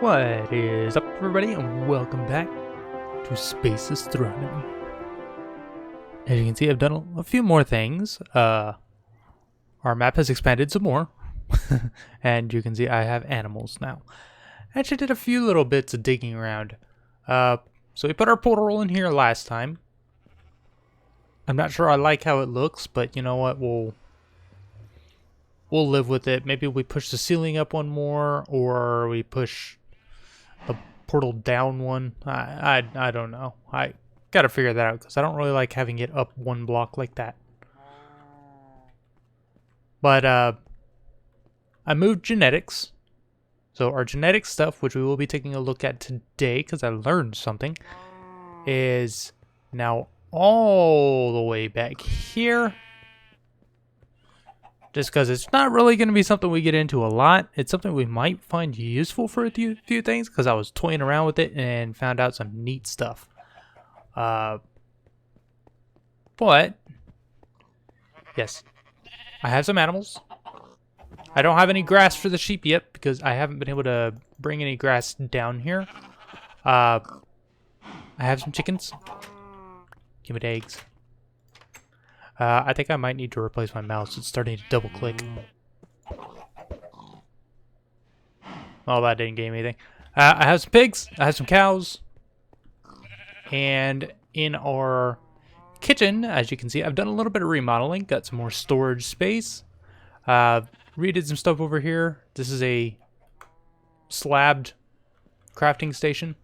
What is up, everybody, and welcome back to Space Astronomy. As you can see, I've done a few more things. Our map has expanded some more, and you can see I have animals now. I actually did a few little bits of digging around. So we put our portal in here last time. I'm not sure I like how it looks, but you know what? We'll live with it. Maybe we push the ceiling up one more, or we push the portal down one. I don't know. I gotta figure that out because I don't really like having it up one block like that. But I moved genetics. So our genetic stuff, which we will be taking a look at today because I learned something, is now all the way back here. Just because it's not really going to be something we get into a lot. It's something we might find useful for a few things, because I was toying around with it and found out some neat stuff. But, yes, I have some animals. I don't have any grass for the sheep yet, because I haven't been able to bring any grass down here. I have some chickens. Give it eggs. I think I might need to replace my mouse. It's starting to double click. Oh, that didn't give me anything. I have some pigs. I have some cows. And in our kitchen, as you can see, I've done a little bit of remodeling. Got some more storage space. Redid some stuff over here. This is a slabbed crafting station.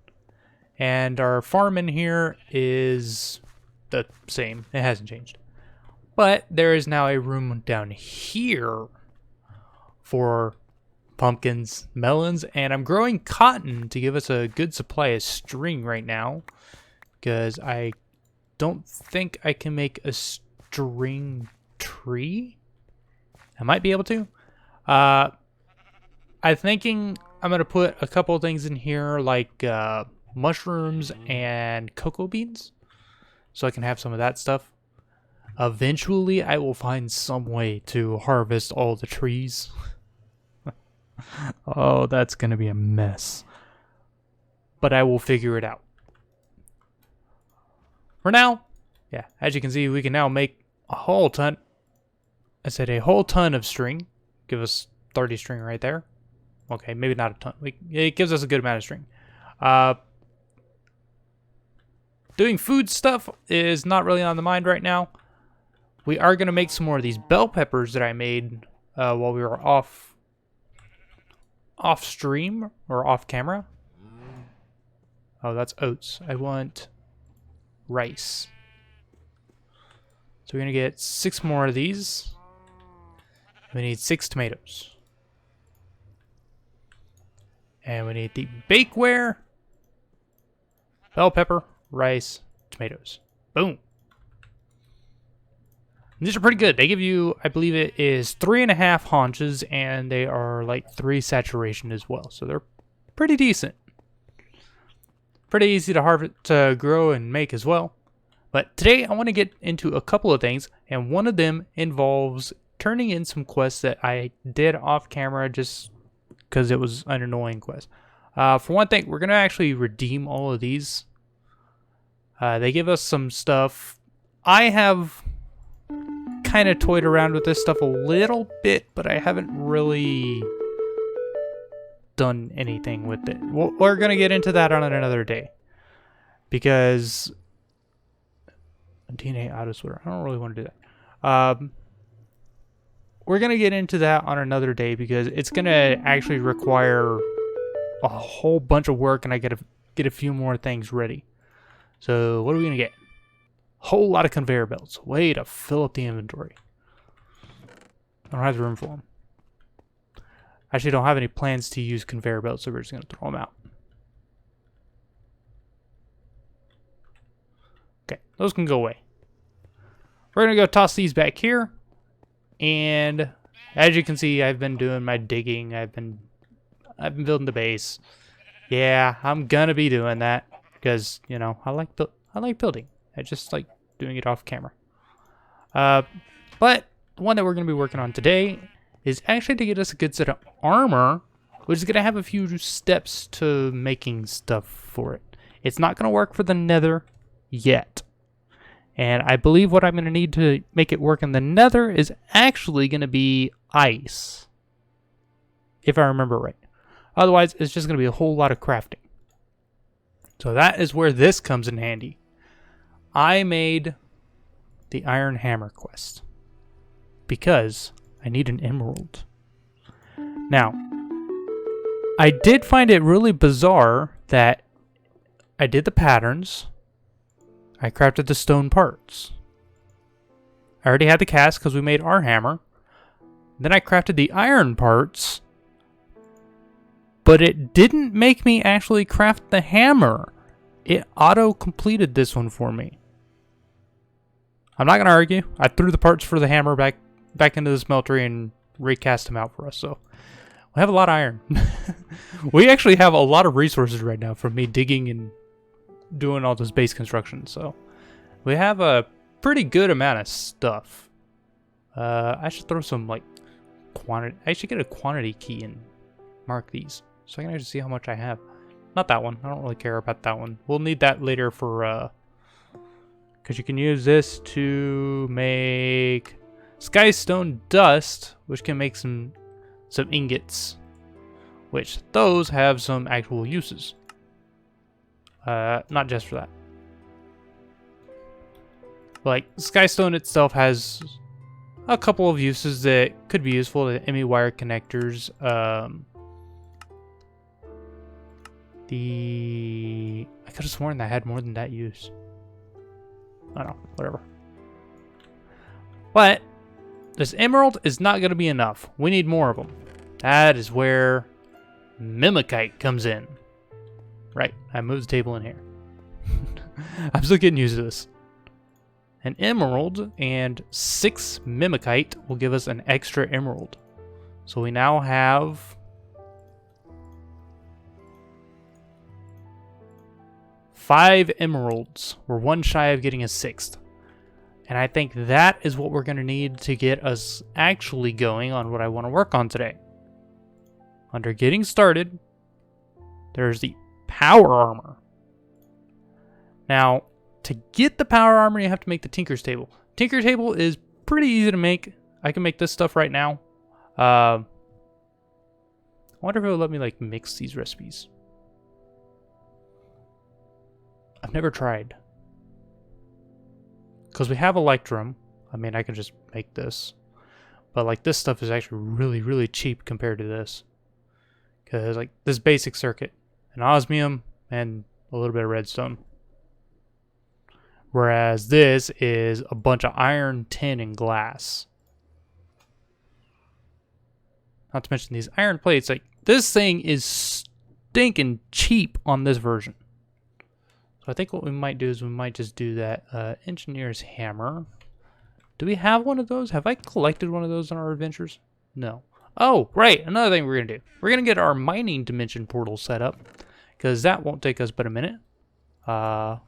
And our farm in here is the same. It hasn't changed. But there is now a room down here for pumpkins, melons, and I'm growing cotton to give us a good supply of string right now, because I don't think I can make a string tree. I might be able to. I'm thinking I'm going to put a couple of things in here like mushrooms and cocoa beans, so I can have some of that stuff. Eventually, I will find some way to harvest all the trees. Oh, that's going to be a mess. But I will figure it out. For now, yeah, as you can see, we can now make a whole ton. I said a whole ton of string. Give us 30 string right there. Okay, maybe not a ton. It gives us a good amount of string. Doing food stuff is not really on the mind right now. We are going to make some more of these bell peppers that I made while we were off stream or off camera. Oh, that's oats. I want rice. So we're going to get 6 more of these. We need 6 tomatoes. And we need the bakeware, bell pepper, rice, tomatoes. Boom. These are pretty good. They give you, I believe it is 3.5 haunches, and they are like 3 saturation as well. So they're pretty decent. Pretty easy to harvest, to grow and make as well. But today I want to get into a couple of things, and one of them involves turning in some quests that I did off camera just because it was an annoying quest. For one thing, we're going to actually redeem all of these. They give us some stuff. I have kind of toyed around with this stuff a little bit, but I haven't really done anything with it. We're going to get into that on another day, because DNA auto sweater, I don't really want to do that. We're going to get into that on another day because it's going to actually require a whole bunch of work, and I got to get a few more things ready. So what are we going to get? Whole lot of conveyor belts. Way to fill up the inventory. I don't have the room for them. I actually don't have any plans to use conveyor belts, so we're just going to throw them out. Okay, those can go away. We're going to go toss these back here. And as you can see, I've been doing my digging. I've been building the base. Yeah, I'm going to be doing that because, you know, I like building. I just like doing it off camera. But the one that we're going to be working on today is actually to get us a good set of armor which is going to have a few steps to making stuff for it. It's not going to work for the nether yet. And I believe what I'm going to need to make it work in the nether is actually going to be ice. If I remember right. Otherwise, it's just going to be a whole lot of crafting. So that is where this comes in handy. I made the iron hammer quest because I need an emerald. Now, I did find it really bizarre that I did the patterns. I crafted the stone parts. I already had the cast because we made our hammer. Then I crafted the iron parts. But it didn't make me actually craft the hammer. It auto-completed this one for me. I'm not going to argue. I threw the parts for the hammer back into the smeltery and recast them out for us. So we have a lot of iron. We actually have a lot of resources right now from me digging and doing all this base construction. So we have a pretty good amount of stuff. I should throw some like quantity. I should get a quantity key and mark these so I can actually see how much I have. Not that one. I don't really care about that one. We'll need that later for because you can use this to make skystone dust, which can make some ingots, which those have some actual uses. Not just for that. Like skystone itself has a couple of uses that could be useful. The ME wire connectors. I could have sworn that had more than that use. I don't know, whatever. But this emerald is not going to be enough. We need more of them. That is where Mimikite comes in. Right, I moved the table in here. I'm still getting used to this. An emerald and 6 Mimikite will give us an extra emerald. So we now have 5 emeralds. We're 1 shy of getting a 6th. And I think that is what we're going to need to get us actually going on what I want to work on today. Under getting started, there's the power armor. Now, to get the power armor, you have to make the Tinker's Table. Tinker's Table is pretty easy to make. I can make this stuff right now. I wonder if it will let me like mix these recipes. I've never tried. Because we have Electrum. I mean, I can just make this. But like this stuff is actually really, really cheap compared to this. Because like this basic circuit, an osmium, and a little bit of redstone. Whereas this is a bunch of iron, tin, and glass. Not to mention these iron plates. Like this thing is stinking cheap on this version. So I think what we might do is we might just do that engineer's hammer. Do we have one of those? Have I collected one of those on our adventures? No. Oh, right. Another thing we're going to do. We're going to get our mining dimension portal set up. Because that won't take us but a minute. Some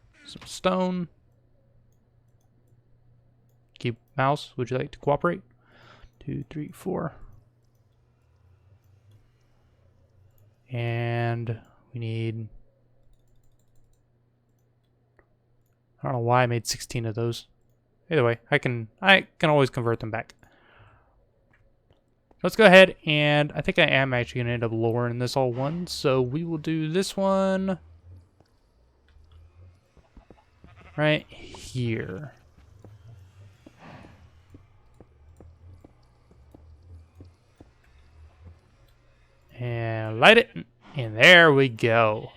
stone. Keep mouse. Would you like to cooperate? 2, 3, 4. And we need... I don't know why I made 16 of those. Either way, I can always convert them back. Let's go ahead, and I think I am actually going to end up lowering this all one. So we will do this one right here. And light it, and there we go.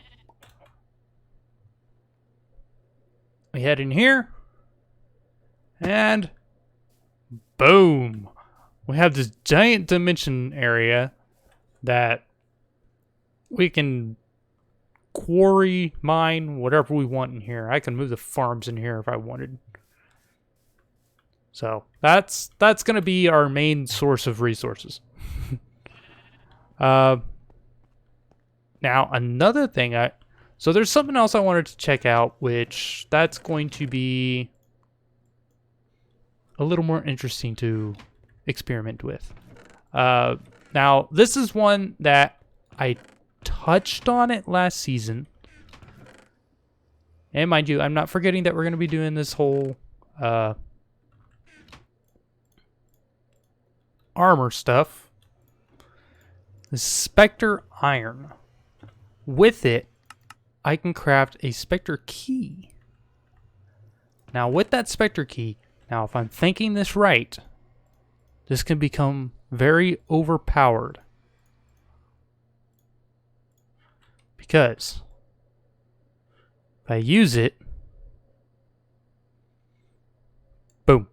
We head in here, and boom. We have this giant dimension area that we can quarry, mine, whatever we want in here. I can move the farms in here if I wanted. So that's going to be our main source of resources. Now another thing so there's something else I wanted to check out, which that's going to be a little more interesting to experiment with. Now, this is one that I touched on it last season. And mind you, I'm not forgetting that we're going to be doing this whole armor stuff. The Spectre Iron. With it, I can craft a Spectre Key. Now, with that Spectre Key, now if I'm thinking this right, this can become very overpowered. Because if I use it, boom,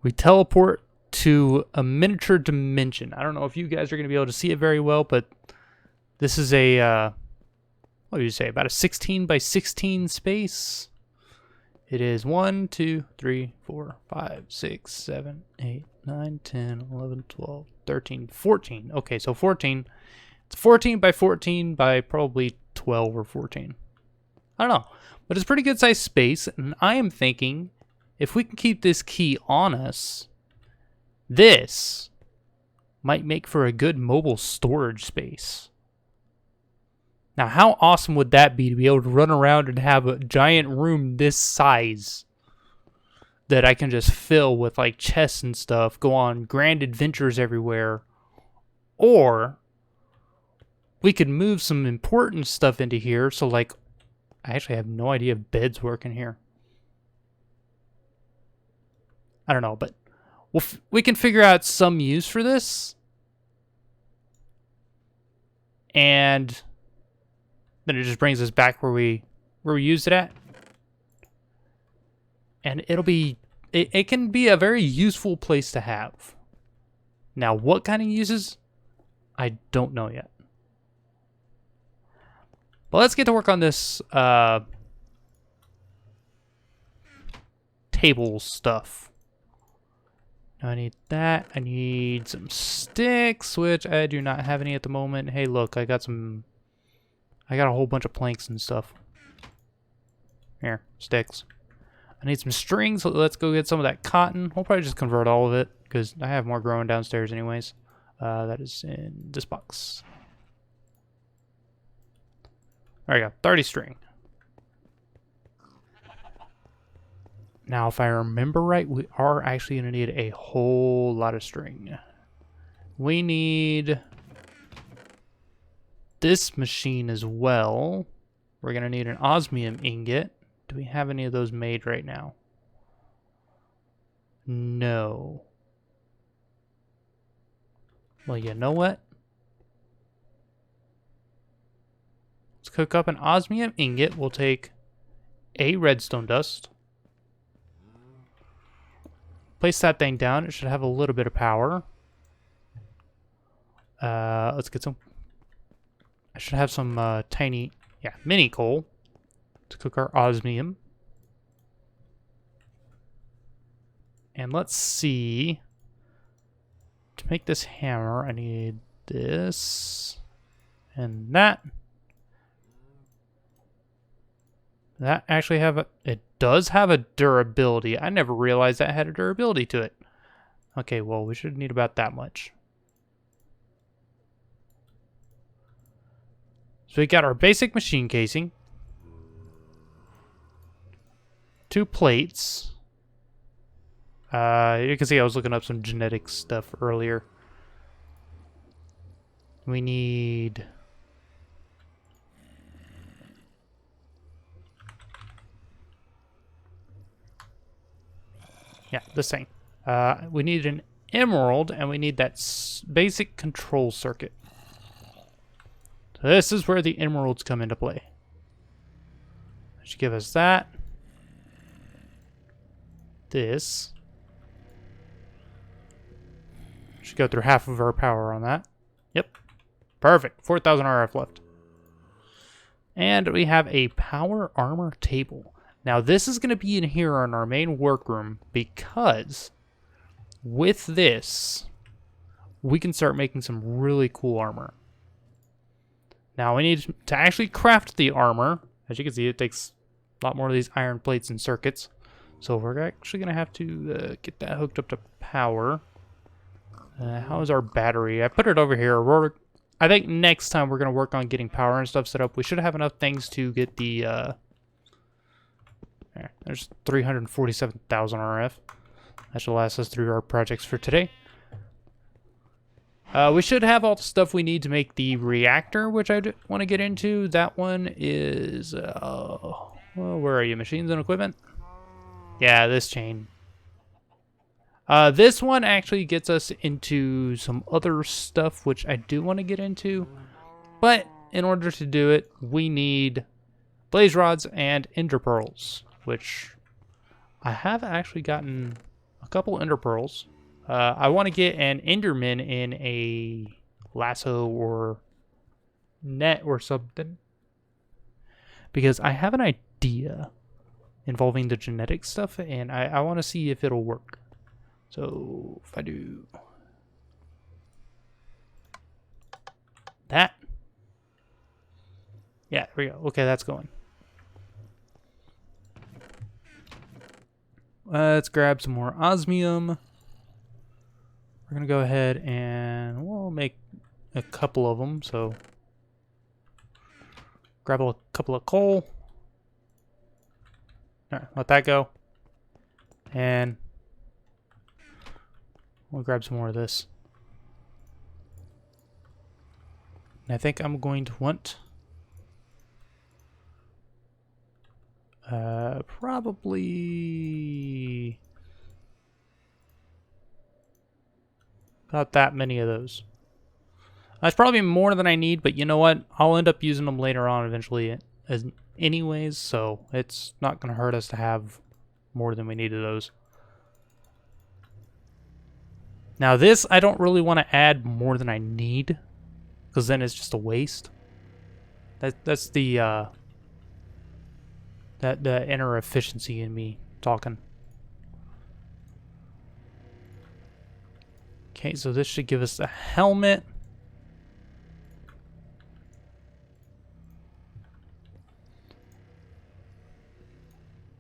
we teleport to a miniature dimension. I don't know if you guys are going to be able to see it very well, but this is a, what do you say, about a 16 by 16 space. It is 1, 2, 3, 4, 5, 6, 7, 8, 9, 10, 11, 12, 13, 14. Okay, so 14. It's 14 by 14 by probably 12 or 14. I don't know. But it's a pretty good sized space, and I am thinking if we can keep this key on us, this might make for a good mobile storage space. Now, how awesome would that be to be able to run around and have a giant room this size that I can just fill with like chests and stuff, go on grand adventures everywhere, or we could move some important stuff into here. So like, I actually have no idea if beds work in here. I don't know, but we can figure out some use for this. And then it just brings us back where we used it at. And it'll be, it can be a very useful place to have. Now, what kind of uses? I don't know yet. But let's get to work on this table stuff. Now I need that. I need some sticks, which I do not have any at the moment. Hey, look, I got a whole bunch of planks and stuff. Here, sticks. I need some string, so let's go get some of that cotton. We'll probably just convert all of it, because I have more growing downstairs anyways. That is in this box. There we go, 30 string. Now, if I remember right, we are actually going to need a whole lot of string. We need this machine as well. We're going to need an osmium ingot. Do we have any of those made right now? No. Well, you know what? Let's cook up an osmium ingot. We'll take a redstone dust. Place that thing down. It should have a little bit of power. Let's get some... I should have some tiny... yeah, mini coal to cook our osmium. And let's see. To make this hammer, I need this and that. That actually have a... it does have a durability. I never realized that had a durability to it. Okay, well, we should need about that much. So we got our basic machine casing. 2 plates. You can see I was looking up some genetic stuff earlier. We need... yeah, this thing. We need an emerald, and we need that basic control circuit. So this is where the emeralds come into play. That should give us that. This. Should go through half of our power on that. Yep. Perfect. 4,000 RF left. And we have a power armor table. Now, this is going to be in here in our main workroom because with this, we can start making some really cool armor. Now, we need to actually craft the armor. As you can see, it takes a lot more of these iron plates and circuits. So we're actually going to have to get that hooked up to power. How is our battery? I put it over here. I think next time we're going to work on getting power and stuff set up. We should have enough things to get the... there's 347,000 RF. That should last us through our projects for today. We should have all the stuff we need to make the reactor, which I want to get into. That one is... well, where are you? Machines and equipment? Yeah, this chain. This one actually gets us into some other stuff, which I do want to get into. But in order to do it, we need blaze rods and ender pearls, which I have actually gotten a couple ender pearls. I want to get an enderman in a lasso or net or something, because I have an idea involving the genetic stuff, and I want to see if it'll work. So if I do that, yeah, there we go. Okay, that's going. Let's grab some more osmium. We're gonna go ahead and we'll make a couple of them. So grab a couple of coal. All right, let that go, and we'll grab some more of this. And I think I'm going to want probably about that many of those. That's probably more than I need, but you know what? I'll end up using them later on eventually as anyways, so it's not going to hurt us to have more than we need of those. Now this, I don't really want to add more than I need, because then it's just a waste. That's the the inner efficiency in me talking. Okay, so this should give us a helmet.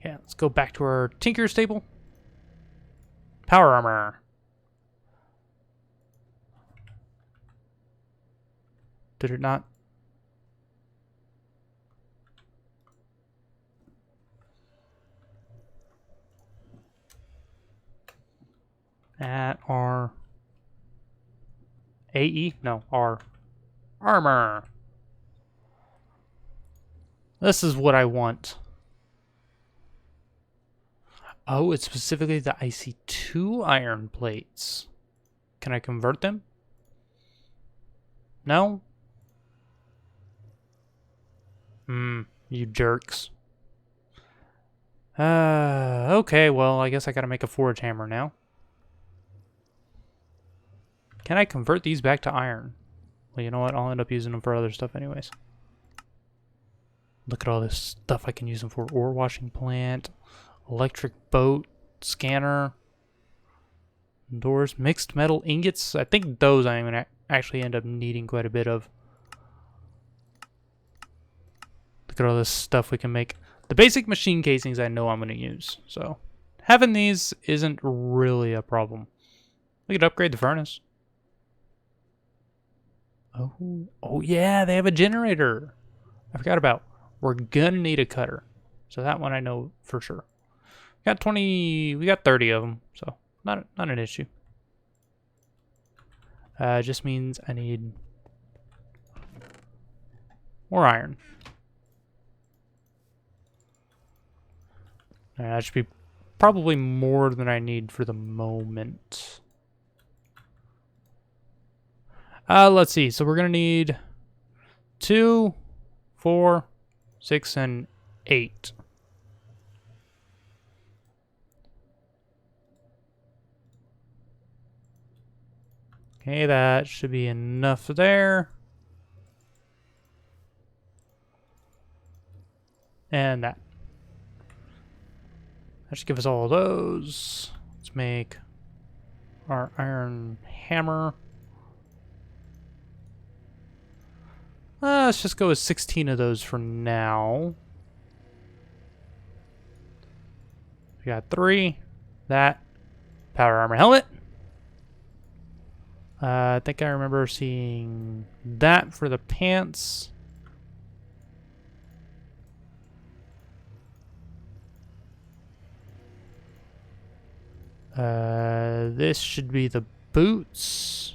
Yeah, let's go back to our tinker stable. Power armor. Did it not? At our AE? No, our armor. This is what I want. Oh, it's specifically the IC2 iron plates. Can I convert them? No? You jerks. Okay, well, I guess I gotta make a forge hammer now. Can I convert these back to iron? Well, you know what? I'll end up using them for other stuff anyways. Look at all this stuff I can use them for. Ore washing plant, electric boat, scanner, doors, mixed metal ingots. I think those I'm going to actually end up needing quite a bit of. Look at all this stuff we can make. The basic machine casings I know I'm going to use. So having these isn't really a problem. We could upgrade the furnace. Oh yeah, they have a generator. I forgot about. We're gonna need a cutter, so that one I know for sure. We got 30 of them, so not an issue. Just means I need more iron. That should be probably more than I need for the moment. Let's see. So we're gonna need 2, 4, 6, and 8. Okay, that should be enough there. And that. That should give us all of those. Let's make our iron hammer. Let's just go with 16 of those for now. We got 3. That. Power armor helmet. I think I remember seeing that for the pants. This should be the boots.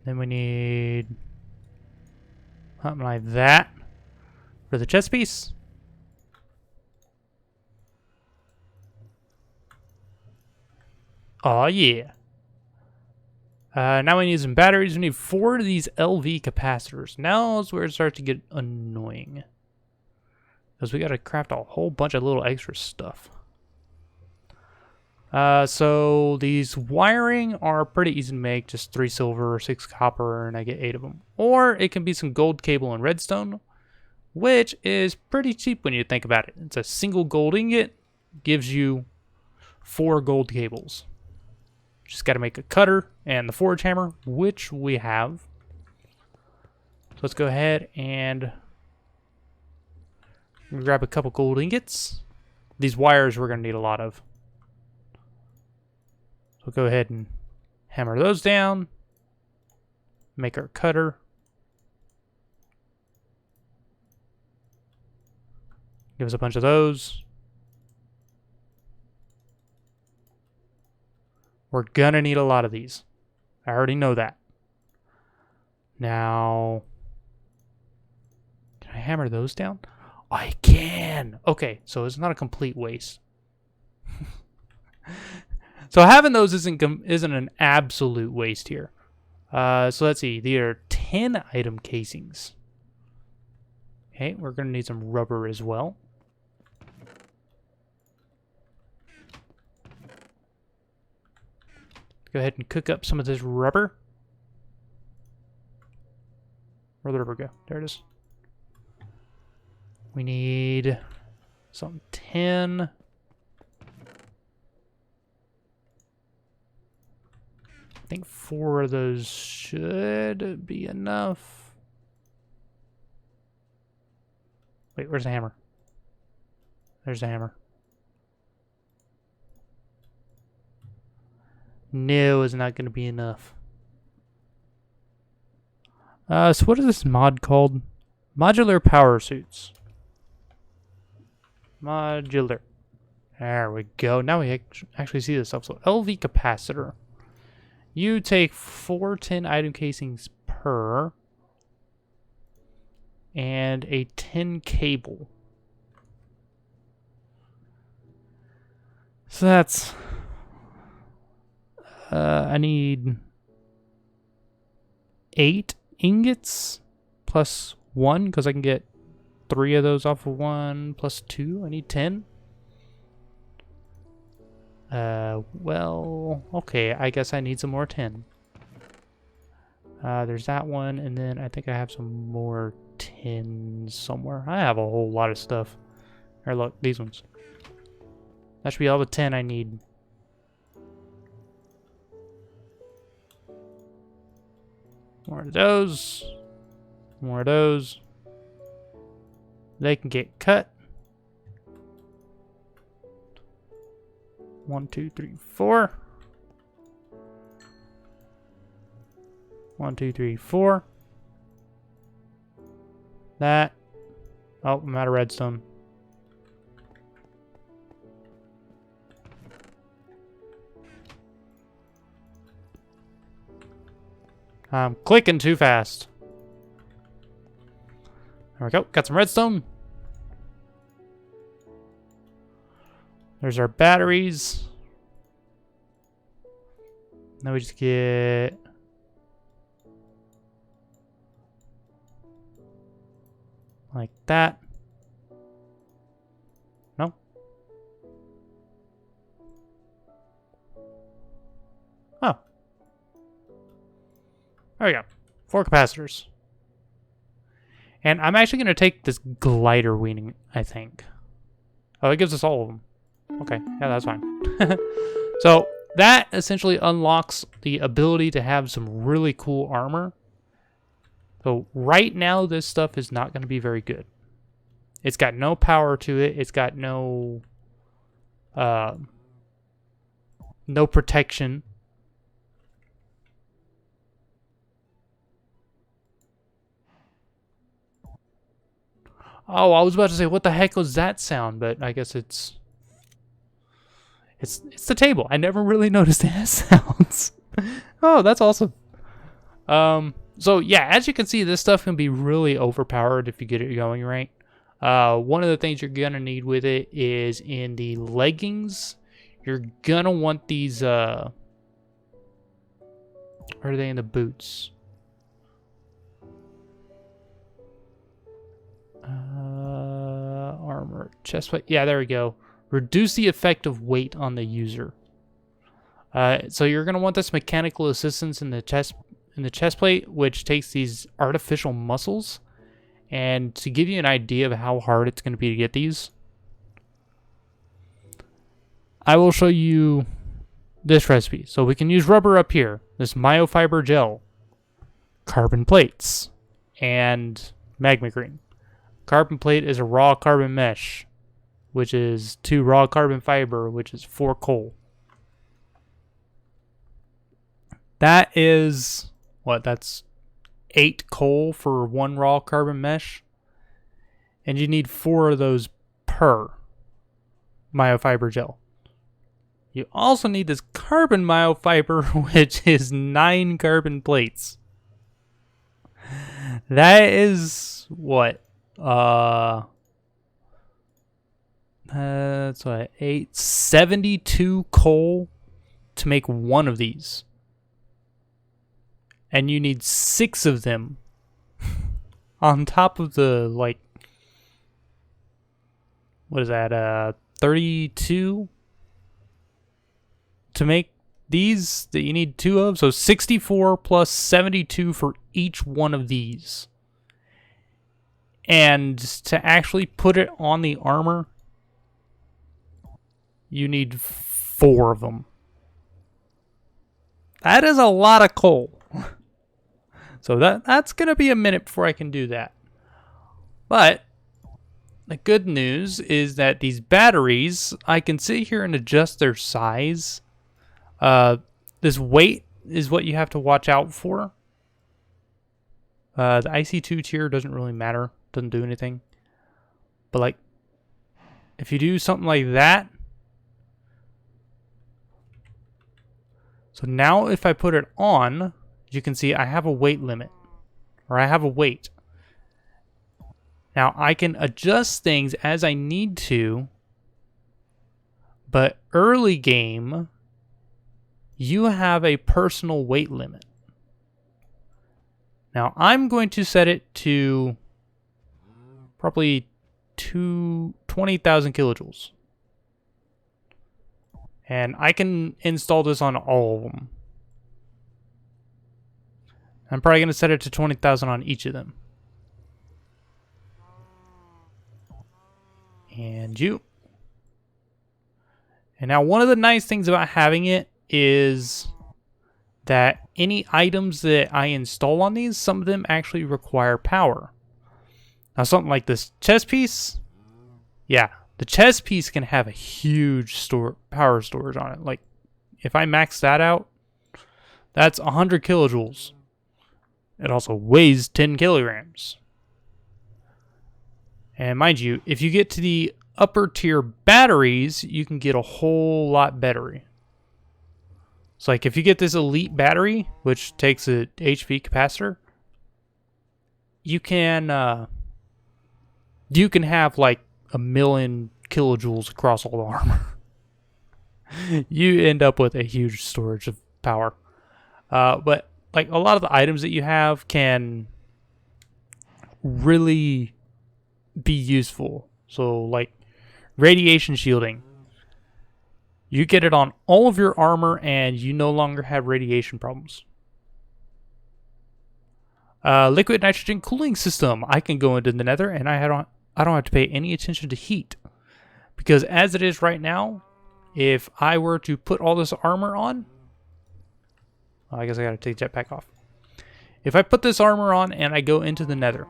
Then we need something like that for the chest piece. Oh yeah. Now we need some batteries. We need 4 of these LV capacitors. Now is where it starts to get annoying. Because we got to craft a whole bunch of little extra stuff. So these wiring are pretty easy to make. Just 3 silver, 6 copper, and I get 8 of them. Or it can be some gold cable and redstone, which is pretty cheap when you think about it. It's a single gold ingot, gives you 4 gold cables. Just got to make a cutter and the forge hammer, which we have. So let's go ahead and grab a couple gold ingots. These wires we're going to need a lot of. So go ahead and hammer those down. Make our cutter. Give us a bunch of those. We're gonna need a lot of these. I already know that. Now, can I hammer those down? I can! Okay, so it's not a complete waste. So having those isn't an absolute waste here. So let's see. These are 10 item casings. Okay, we're gonna need some rubber as well. Go ahead and cook up some of this rubber. Where'd the rubber go? There it is. We need some 10. I think 4 of those should be enough. Wait, where's the hammer? There's the hammer. No, it's not going to be enough. So what is this mod called? Modular power suits. Modular. There we go. Now we actually see this stuff. So LV capacitor. You take 4 10 item casings per. And a 10 cable. So that's... I need 8 ingots plus 1 because I can get 3 of those off of 1 plus 2. I need 10. Well, okay, I guess I need some more 10. There's that one, and then I think I have some more 10 somewhere. I have a whole lot of stuff. Here, look, these ones. That should be all the 10 I need. More of those. More of those. They can get cut. 1, 2, 3, 4. 1, 2, 3, 4. That. Oh, I'm out of redstone. I'm clicking too fast. There we go. Got some redstone. There's our batteries. Now we just get... like that. No? Oh. There we go. 4 capacitors. And I'm actually going to take this glider weaning, I think. Oh, it gives us all of them. Okay, yeah, that's fine. So, that essentially unlocks the ability to have some really cool armor. So, right now, this stuff is not going to be very good. It's got no power to it. It's got no no protection. Oh, I was about to say, what the heck was that sound? But I guess it's the table. I never really noticed it has sounds. Oh, that's awesome. So yeah, as you can see, this stuff can be really overpowered if you get it going right. One of the things you're gonna need with it is in the leggings. You're gonna want these, where are they in the boots? Armor, chestplate. Yeah, there we go. Reduce the effect of weight on the user. So you're gonna want this mechanical assistance in the chest plate, which takes these artificial muscles. And to give you an idea of how hard it's going to be to get these, I will show you this recipe. So we can use rubber up here, this myofiber gel, carbon plates, and magma green. Carbon plate is a raw carbon mesh, which is 2 raw carbon fiber, which is 4 coal. That is, what, that's 8 coal for 1 raw carbon mesh. And you need 4 of those per myofiber gel. You also need this carbon myofiber, which is 9 carbon plates. That is what? That's what, 72 coal to make 1 of these. And you need 6 of them on top of the, like, what is that, 32 to make these that you need 2 of. So 64 plus 72 for each one of these. And to actually put it on the armor, you need 4 of them. That is a lot of coal. So that's going to be a minute before I can do that. But the good news is that these batteries, I can sit here and adjust their size. This weight is what you have to watch out for. The IC2 tier doesn't really matter. Doesn't do anything. But like, if you do something like that. So now if I put it on, you can see I have a weight limit, or I have a weight. Now I can adjust things as I need to, but early game, you have a personal weight limit. Now I'm going to set it to probably 20,000 kilojoules. And I can install this on all of them. I'm probably going to set it to 20,000 on each of them. And you. And now one of the nice things about having it is that any items that I install on these, some of them actually require power. Now something like this chest piece, yeah, the chest piece can have a huge power storage on it. Like if I max that out, that's 100 kilojoules. It also weighs 10 kilograms. And mind you, if you get to the upper tier batteries, you can get a whole lot better. So like if you get this elite battery, which takes a HP capacitor, you can have like 1,000,000 kilojoules across all the armor. You end up with a huge storage of power. But like a lot of the items that you have can really be useful. So like radiation shielding. You get it on all of your armor and you no longer have radiation problems. Liquid nitrogen cooling system. I can go into the nether and I don't have to pay any attention to heat. Because as it is right now, if I were to put all this armor on, I guess I gotta take jetpack off. If I put this armor on and I go into the nether,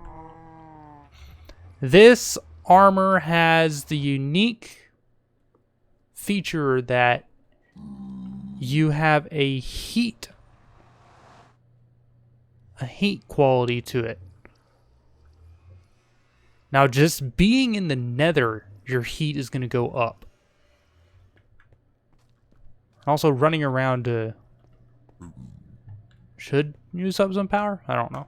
this armor has the unique feature that you have a heat quality to it. Now, just being in the nether, your heat is going to go up. Also, running around should use up some power? I don't know.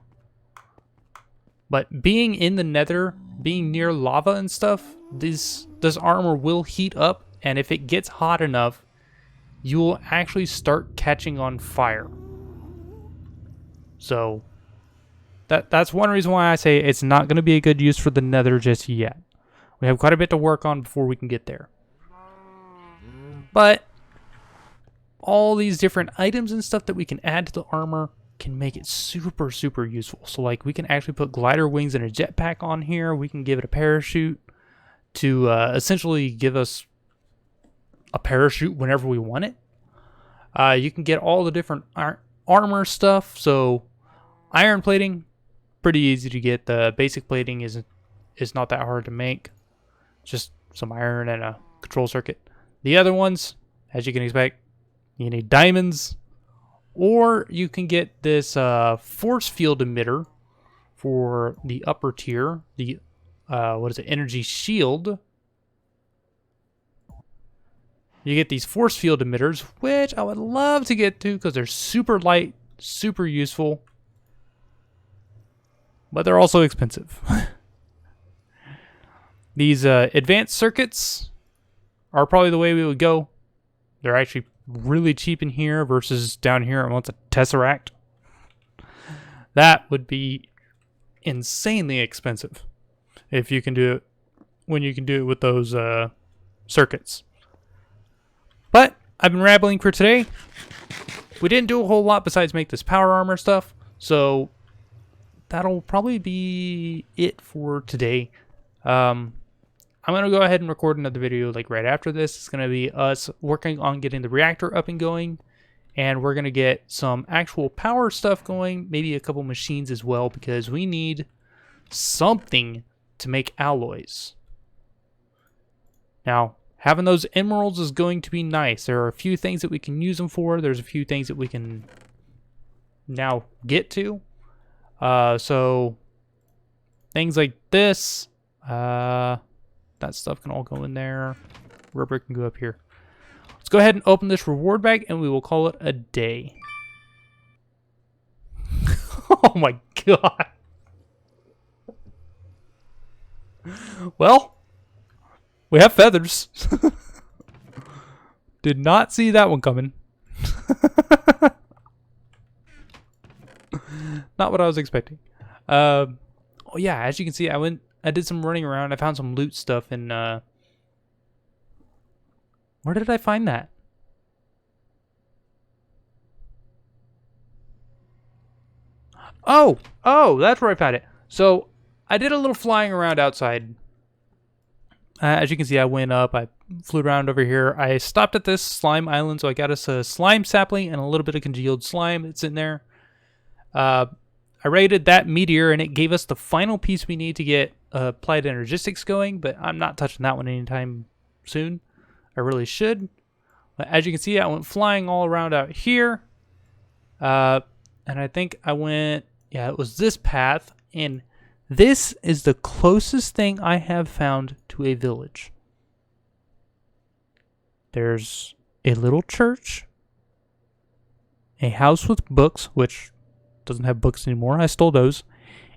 But being in the nether, being near lava and stuff, this armor will heat up, and if it gets hot enough, you will actually start catching on fire. So that's one reason why I say it's not going to be a good use for the nether just yet. We have quite a bit to work on before we can get there. But all these different items and stuff that we can add to the armor can make it super, super useful. So like we can actually put glider wings and a jetpack on here. We can give it a parachute to essentially give us a parachute whenever we want it. You can get all the different armor stuff. So iron plating, pretty easy to get. The basic plating is not that hard to make. Just some iron and a control circuit. The other ones, as you can expect, you need diamonds, or you can get this force field emitter for the upper tier. The energy shield. You get these force field emitters, which I would love to get to because they're super light, super useful, but they're also expensive. These advanced circuits are probably the way we would go. They're actually really cheap in here versus down here it wants a tesseract. That would be insanely expensive if you can do it when you can do it with those circuits. But I've been rambling for today. We didn't do a whole lot besides make this power armor stuff, so that'll probably be it for today. I'm going to go ahead and record another video like right after this. It's going to be us working on getting the reactor up and going, and we're going to get some actual power stuff going, maybe a couple machines as well, because we need something to make alloys. Now, having those emeralds is going to be nice. There are a few things that we can use them for. There's a few things that we can now get to. So things like this, that stuff can all go in there. Rubber can go up here. Let's go ahead and open this reward bag, and we will call it a day. Oh my god. Well, we have feathers. Did not see that one coming. Not what I was expecting. Oh yeah, as you can see, I did some running around. I found some loot stuff in where did I find that? Oh, that's where I found it. So I did a little flying around outside. As you can see, I went up, I flew around over here. I stopped at this slime island, so I got us a slime sapling and a little bit of congealed slime that's in there. I raided that meteor, and it gave us the final piece we need to get applied energistics going, but I'm not touching that one anytime soon. I really should. But as you can see, I went flying all around out here. And I think I went, yeah, it was this path, and this is the closest thing I have found to a village. There's a little church, a house with books, which doesn't have books anymore. I stole those.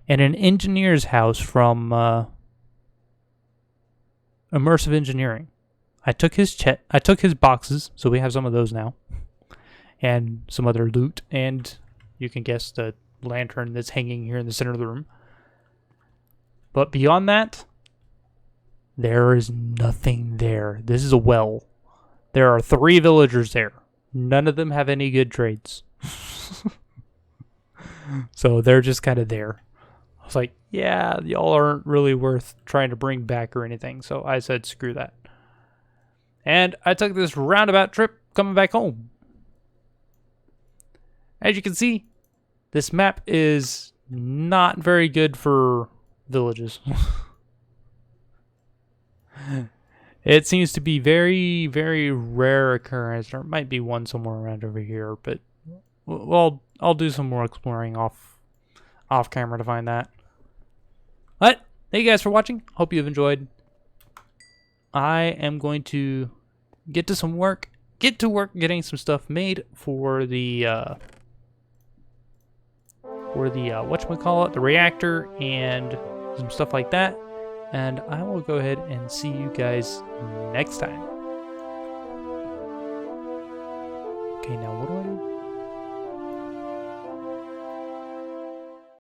And an engineer's house from Immersive Engineering. I took his boxes, so we have some of those now. And some other loot, and you can guess the lantern that's hanging here in the center of the room. But beyond that, there is nothing there. This is a well. There are 3 villagers there. None of them have any good trades. So they're just kind of there. I was like, yeah, y'all aren't really worth trying to bring back or anything. So I said, screw that. And I took this roundabout trip coming back home. As you can see, this map is not very good for villages. It seems to be very, very rare occurrence. There might be one somewhere around over here, but well, I'll do some more exploring off camera to find that. But thank you guys for watching. Hope you've enjoyed. I am going to get to work getting some stuff made for the whatchamacallit, the reactor and some stuff like that. And I will go ahead and see you guys next time.